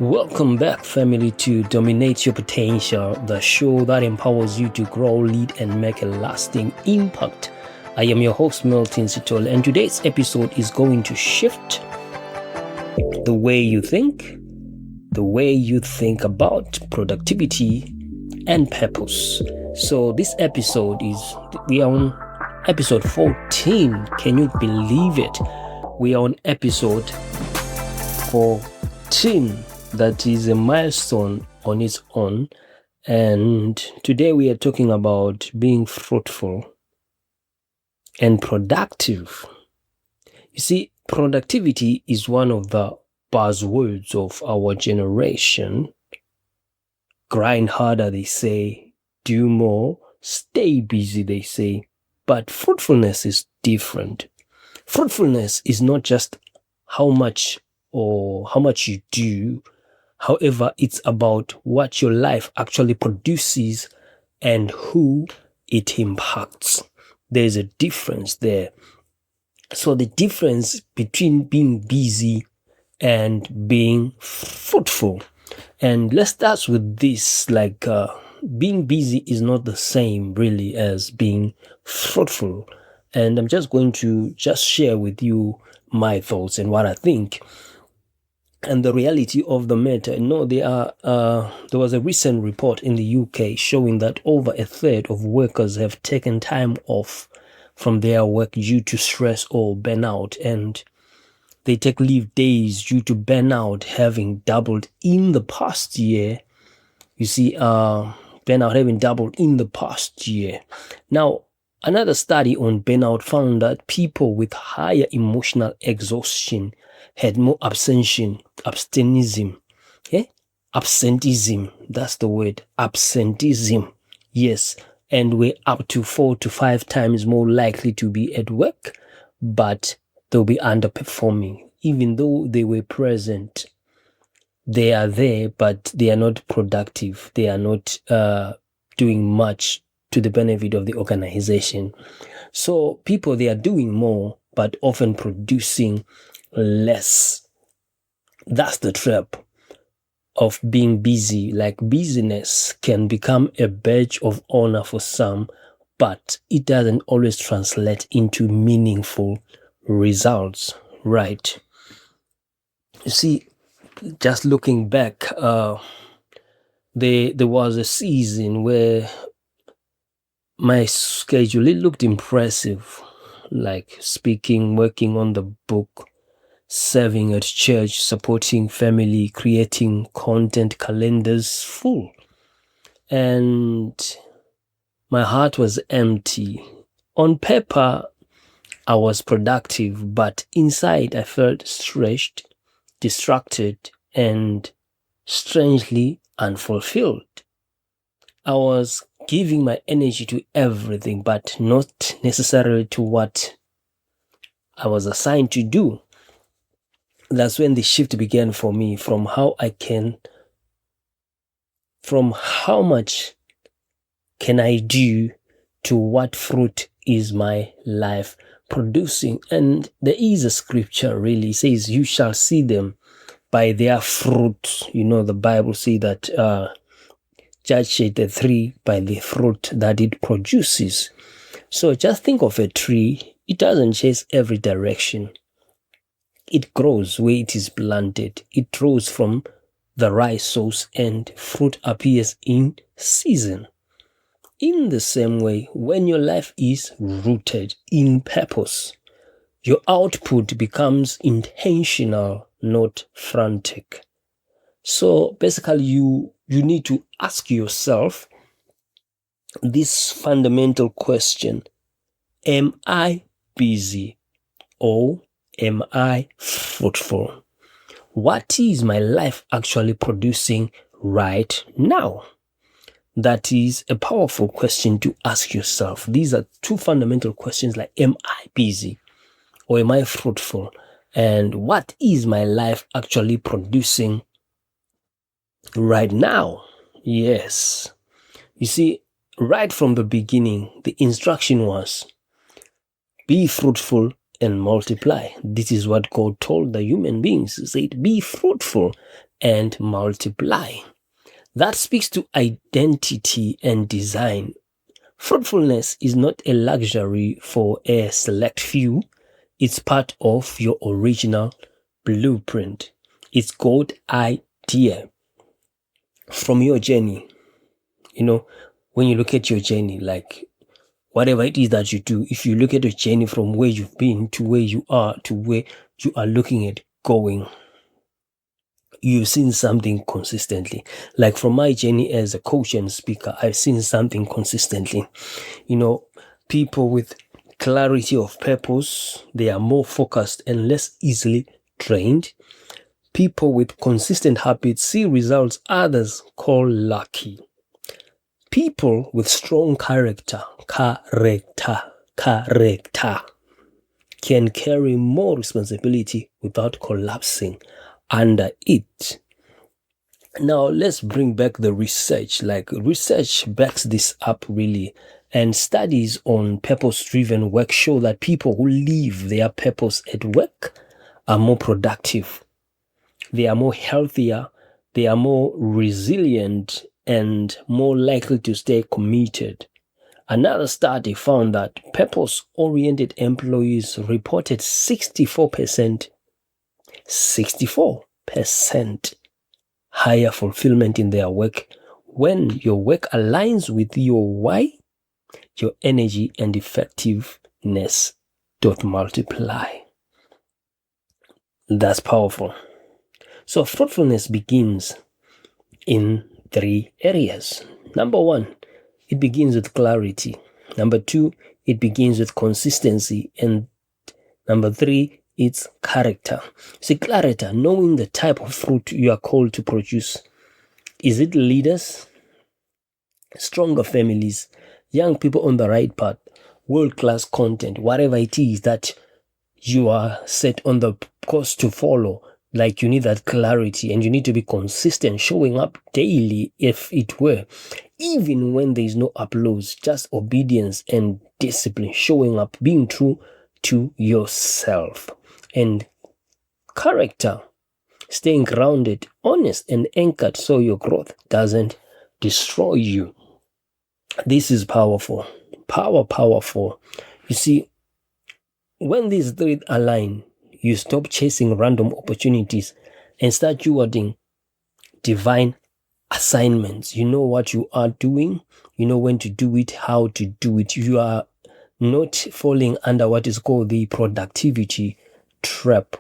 Welcome back, family, to Dominate Your Potential, the show that empowers you to grow, lead, and make a lasting impact. I am your host, Milton Sithole, and today's episode is going to shift the way you think about productivity and purpose. So this episode we are on episode 14. Can you believe it? We are on episode 14. That is a milestone on its own. And today we are talking about being fruitful and productive. You see, productivity is one of the buzzwords of our generation. Grind harder, they say. Do more. Stay busy, they say. But fruitfulness is different. Fruitfulness is not just how much you do. However, it's about what your life actually produces and who it impacts. There's a difference there. So the difference between being busy and being fruitful. And let's start with this, being busy is not the same really as being fruitful. And I'm just going to share with you my thoughts and what I think. And the reality of the matter. There was a recent report in the UK showing that over a third of workers have taken time off from their work due to stress or burnout, and they take leave days due to burnout having doubled in the past year. You see, burnout having doubled in the past year. Now, another study on burnout found that people with higher emotional exhaustion had more absenteeism, that's the word, absenteeism, yes, and were up to 4 to 5 times more likely to be at work, but they'll be underperforming. Even though they were present, they are there, but they are not productive. They are not doing much to the benefit of the organization. So people, they are doing more, but often producing less. That's the trap of being busy. Like, busyness can become a badge of honor for some, but it doesn't always translate into meaningful results, right? You see, just looking back, there was a season where my schedule, it looked impressive, like speaking, working on the book, serving at church, supporting family, creating content, calendars full. And my heart was empty. On paper, I was productive, but inside I felt stretched, distracted, and strangely unfulfilled. I was giving my energy to everything, but not necessarily to what I was assigned to do. That's when the shift began for me, from how much can I do to what fruit is my life producing. And there is a scripture really says, you shall see them by their fruit. You know, the Bible says that judge the tree by the fruit that it produces. So just think of a tree. It doesn't chase every direction. It grows where it is planted. It grows from the right source, and fruit appears in season. In the same way, when your life is rooted in purpose, your output becomes intentional, not frantic. So basically, you need to ask yourself this fundamental question: am I busy or am I fruitful? What is my life actually producing right now? That is a powerful question to ask yourself. These are two fundamental questions, like, am I busy or am I fruitful? And what is my life actually producing right now? Yes. You see, right from the beginning, the instruction was, be fruitful and multiply. This is what God told the human beings. He said, be fruitful and multiply. That speaks to identity and design. Fruitfulness is not a luxury for a select few. It's part of your original blueprint. It's God's idea from your journey. When you look at your journey, like whatever it is that you do, if you look at the journey from where you've been to where you are to where you are looking at going, you've seen something consistently. Like from my journey as a coach and speaker, I've seen something consistently. People with clarity of purpose, they are more focused and less easily drained. People with consistent habits see results others call lucky. People with strong character can carry more responsibility without collapsing under it. Now, let's bring back the research. Like, research backs this up really. And studies on purpose-driven work show that people who live their purpose at work are more productive. They are more healthier. They are more resilient and more likely to stay committed. Another study found that purpose-oriented employees reported 64% higher fulfillment in their work. When your work aligns with your why, your energy and effectiveness multiply. That's powerful. So fruitfulness begins in 3 areas. Number 1, it begins with clarity. Number 2, it begins with consistency. And number 3, it's character. See, character, knowing the type of fruit you are called to produce. Is it leaders, stronger families, young people on the right path, world-class content, whatever it is that you are set on the course to follow? Like, you need that clarity and you need to be consistent, showing up daily, if it were, even when there is no applause, just obedience and discipline, showing up, being true to yourself. And character, staying grounded, honest, and anchored so your growth doesn't destroy you. This is powerful. Powerful. You see, when these 3 align, you stop chasing random opportunities and start stewarding divine assignments. You know what you are doing. You know when to do it, how to do it. You are not falling under what is called the productivity trap.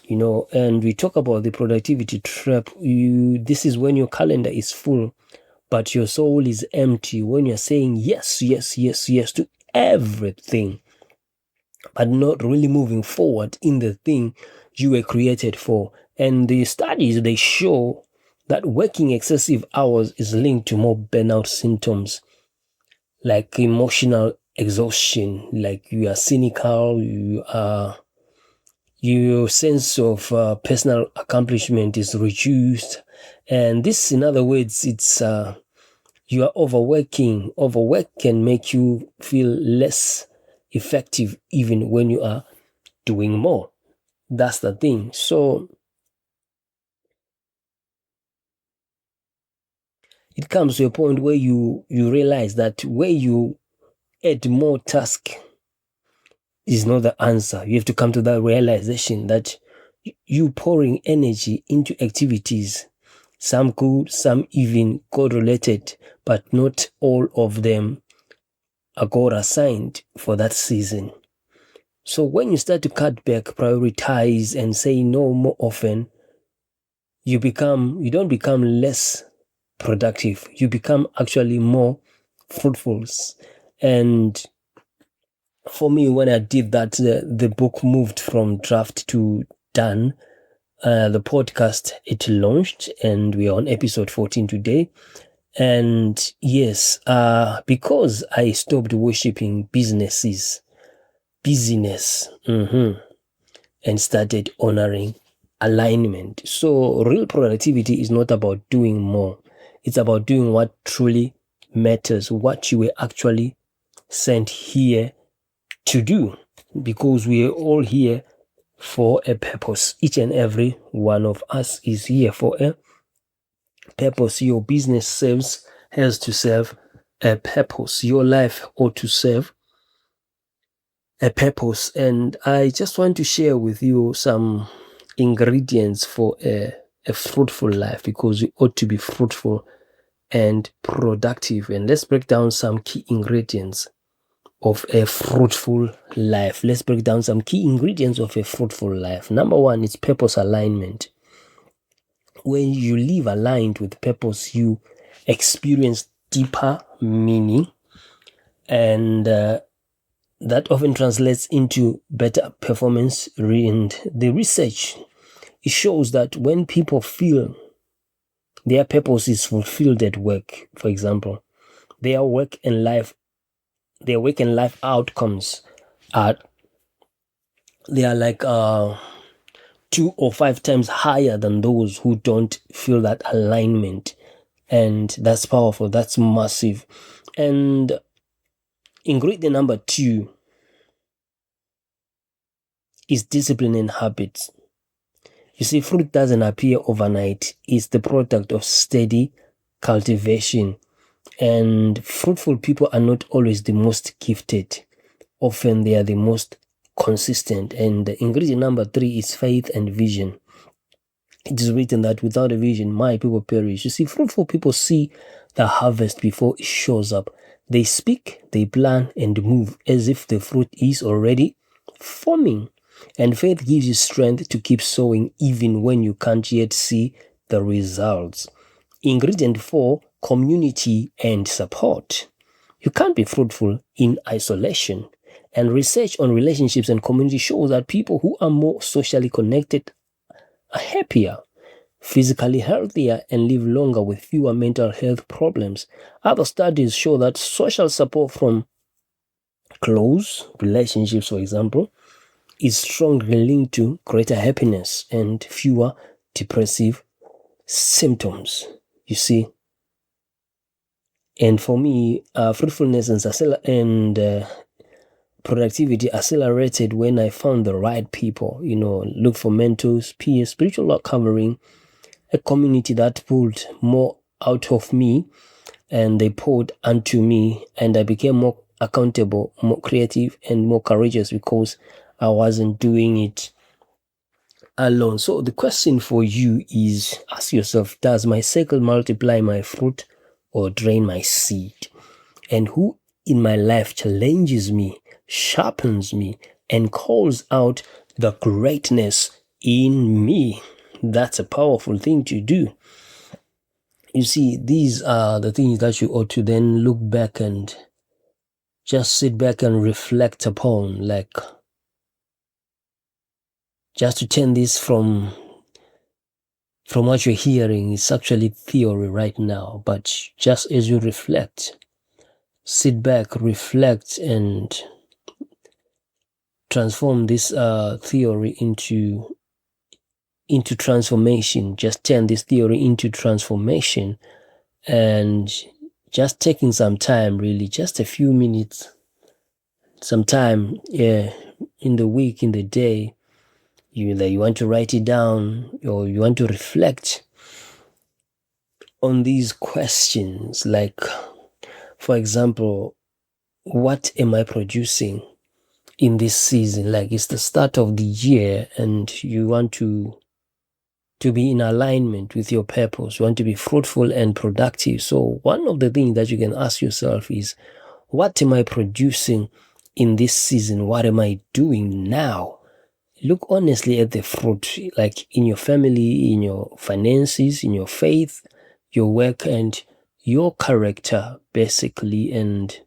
And we talk about the productivity trap. This is when your calendar is full, but your soul is empty. When you're saying yes to everything, but not really moving forward in the thing you were created for. And the studies, they show that working excessive hours is linked to more burnout symptoms, like emotional exhaustion, like you are cynical, your sense of personal accomplishment is reduced. And this, in other words, it's you are overworking. Overwork can make you feel less effective even when you are doing more. That's the thing. So it comes to a point where you realize that where you add more task is not the answer. You have to come to that realization that you pouring energy into activities, some good, some even God-related, but not all of them are God assigned for that season. So when you start to cut back, prioritize, and say no more often, you don't become less productive. You become actually more fruitful. And for me, when I did that, the book moved from draft to done. The podcast, it launched, and we are on episode 14 today. And yes, because I stopped worshiping busyness, and started honoring alignment. So real productivity is not about doing more. It's about doing what truly matters, what you were actually sent here to do, because we are all here for a purpose. Each and every one of us is here for a purpose. Your business has to serve a purpose. Your life ought to serve a purpose. And I just want to share with you some ingredients for a fruitful life, because you ought to be fruitful and productive. And let's break down some key ingredients of a fruitful life. Let's break down some key ingredients of a fruitful life. Number one is purpose alignment. When you live aligned with purpose, you experience deeper meaning, and that often translates into better performance. And the research, it shows that when people feel their purpose is fulfilled at work, for example, their work and life outcomes are like 2 or 5 times higher than those who don't feel that alignment. And that's powerful. That's massive. And ingredient number 2 is discipline and habits. You see, fruit doesn't appear overnight. It's the product of steady cultivation. And fruitful people are not always the most gifted. Often they are the most consistent. And the ingredient number 3 is faith and vision. It is written that without a vision, my people perish. You see, fruitful people see the harvest before it shows up. They speak, they plan, and move as if the fruit is already forming. And faith gives you strength to keep sowing even when you can't yet see the results. Ingredient 4, community and support. You can't be fruitful in isolation. And research on relationships and community shows that people who are more socially connected are happier, physically healthier, and live longer with fewer mental health problems. Other studies show that social support from close relationships, for example, is strongly linked to greater happiness and fewer depressive symptoms. You see, and for me, fruitfulness and productivity accelerated when I found the right people. Look for mentors, peers, spiritual covering, a community that pulled more out of me, and they poured unto me, and I became more accountable, more creative, and more courageous because I wasn't doing it alone. So the question for you is, ask yourself, does my circle multiply my fruit or drain my seed? And who in my life challenges me, sharpens me, and calls out the greatness in me? That's a powerful thing to do. You see, these are the things that you ought to then look back and just sit back and reflect upon, like just to turn this from what you're hearing. It's actually theory right now, but just as you reflect, sit back, reflect, and transform this theory into transformation. Just turn this theory into transformation, and just taking some time, really, just a few minutes, some time in the week, in the day, you want to write it down, or you want to reflect on these questions, like, for example, what am I producing in this season? Like, it's the start of the year and you want to be in alignment with your purpose. You want to be fruitful and productive. So one of the things that you can ask yourself is, what am I producing in this season? What am I doing now? Look honestly at the fruit, like in your family, in your finances, in your faith, your work, and your character, basically. And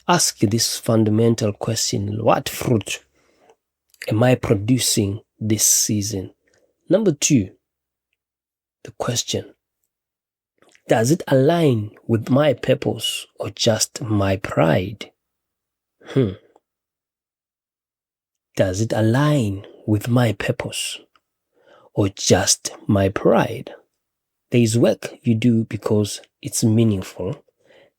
ask this fundamental question: what fruit am I producing this season? Number 2, the question: does it align with my purpose or just my pride? Does it align with my purpose or just my pride? There is work you do because it's meaningful,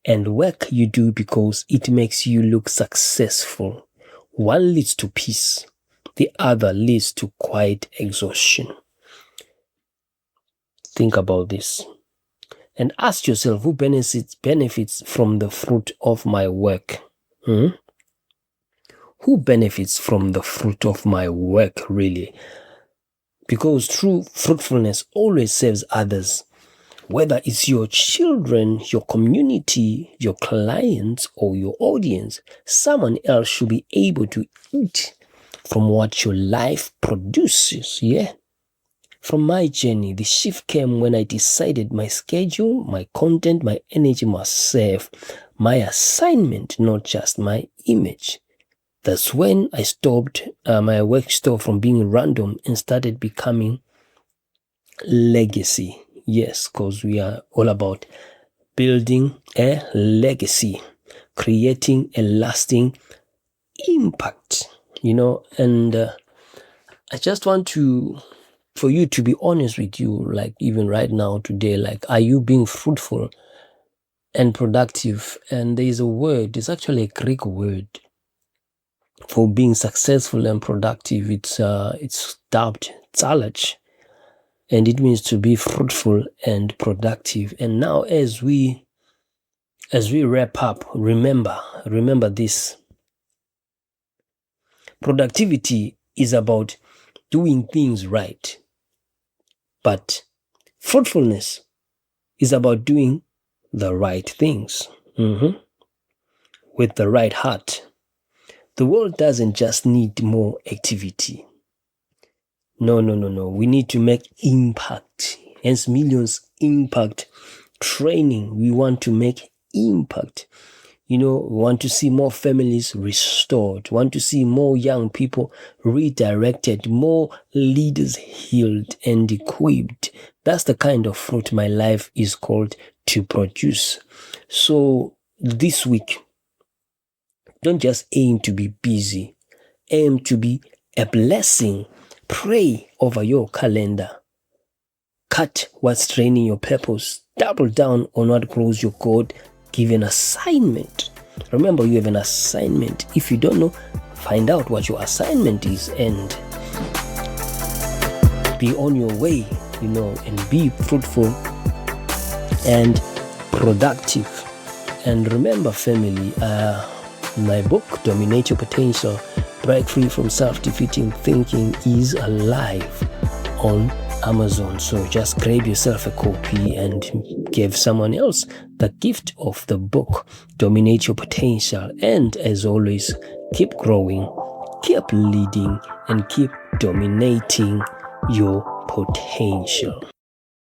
and work you do because it makes you look successful. One leads to peace, the other leads to quiet exhaustion. Think about this. And ask yourself, who benefits from the fruit of my work? Who benefits from the fruit of my work, really? Because true fruitfulness always serves others. Whether it's your children, your community, your clients, or your audience, someone else should be able to eat from what your life produces, yeah? From my journey, the shift came when I decided my schedule, my content, my energy must serve my assignment, not just my image. That's when I stopped my work stopped from being random and started becoming legacy. Yes, because we are all about building a legacy, creating a lasting impact, and I just want for you to be honest with you, like even right now, today, like, are you being fruitful and productive? And there is a word, it's actually a Greek word for being successful and productive. It's dubbed tsalach, and it means to be fruitful and productive. And now as we wrap up, remember this. Productivity is about doing things right, but fruitfulness is about doing the right things with the right heart. The world doesn't just need more activity. No. We need to make impact. Hence, Millions Impact Training. We want to make impact. We want to see more families restored. We want to see more young people redirected, more leaders healed and equipped. That's the kind of fruit my life is called to produce. So this week, don't just aim to be busy. Aim to be a blessing. Pray over your calendar. Cut what's draining your purpose. Double down on what grows your God-given assignment. Remember, you have an assignment. If you don't know, find out what your assignment is and be on your way, and be fruitful and productive. And remember, family, my book, Dominate Your Potential, Break Free from Self-Defeating Thinking, is alive on Amazon. So just grab yourself a copy and give someone else the gift of the book, Dominate Your Potential. And as always, keep growing, keep leading, and keep dominating your potential.